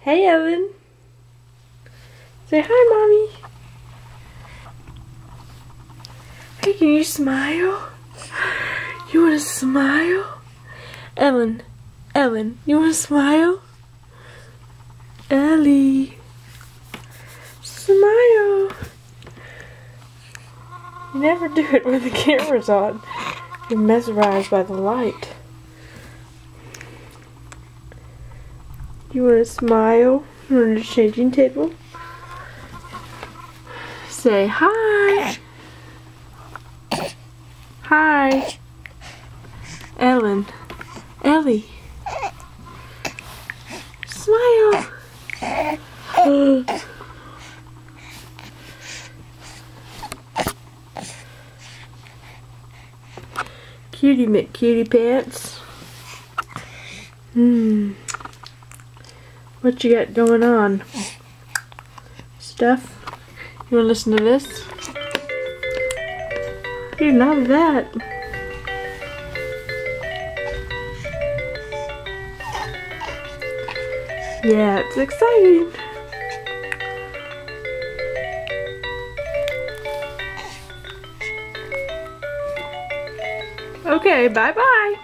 Hey, Ellen. Say hi, Mommy. Hey, can you smile? You want to smile? Ellen, you want to smile? Ellie, smile. You never do it when the camera's on. You're mesmerized by the light. You want to smile on the changing table? Say hi. Hi. Ellen. Ellie. Smile. Cutie McCutie pants. What you got going on? Stuff? You wanna listen to this? You love that. Yeah, it's exciting. Okay, bye-bye.